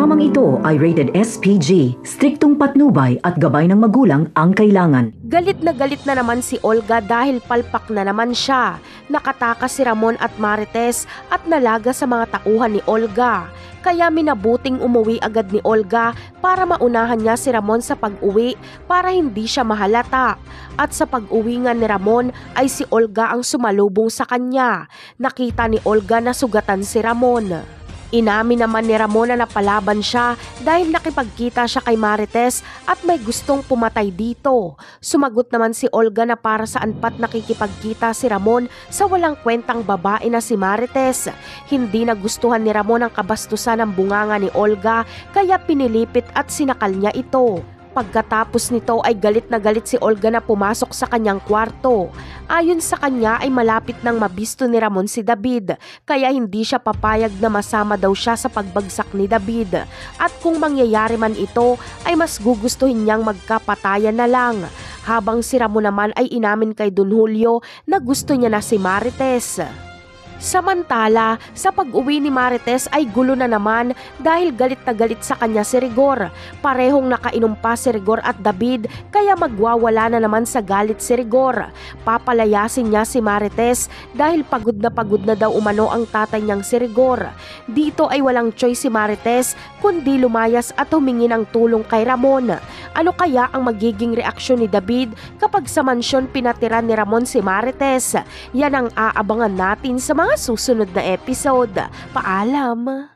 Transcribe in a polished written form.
Programang ito ay rated SPG, striktong patnubay at gabay ng magulang ang kailangan. Galit na naman si Olga dahil palpak na naman siya. Nakatakas si Ramon at Marites at nalaga sa mga tauhan ni Olga. Kaya minabuting umuwi agad ni Olga para maunahan niya si Ramon sa pag-uwi para hindi siya mahalata. At sa pag-uwi nga ni Ramon ay si Olga ang sumalubong sa kanya. Nakita ni Olga na sugatan si Ramon. Inamin naman ni Ramon na napalaban siya dahil nakipagkita siya kay Marites at may gustong pumatay dito. Sumagot naman si Olga na para saan pat nakikipagkita si Ramon sa walang kwentang babae na si Marites. Hindi nagustuhan ni Ramon ang kabastusan ng bunganga ni Olga kaya pinilipit at sinakal niya ito. Pagkatapos nito ay galit na galit si Olga na pumasok sa kanyang kwarto. Ayon sa kanya ay malapit nang mabisto ni Ramon si David kaya hindi siya papayag na masama daw siya sa pagbagsak ni David. At kung mangyayari man ito ay mas gugustuhin niyang magkapatayan na lang. Habang si Ramon naman ay inamin kay Don Julio na gusto niya na si Marites. Samantala, sa pag-uwi ni Marites ay gulo na naman dahil galit na galit sa kanya si Rigor. Parehong nakainom pa si Rigor at David kaya magwawala na naman sa galit si Rigor. Papalayasin niya si Marites dahil pagod na daw umano ang tatay niyang si Rigor. Dito ay walang choice si Marites kundi lumayas at humingi ng tulong kay Ramon. Ano kaya ang magiging reaksyon ni David kapag sa mansyon pinatira ni Ramon si Marites? Yan ang aabangan natin sa mga susunod na episode. Paalam!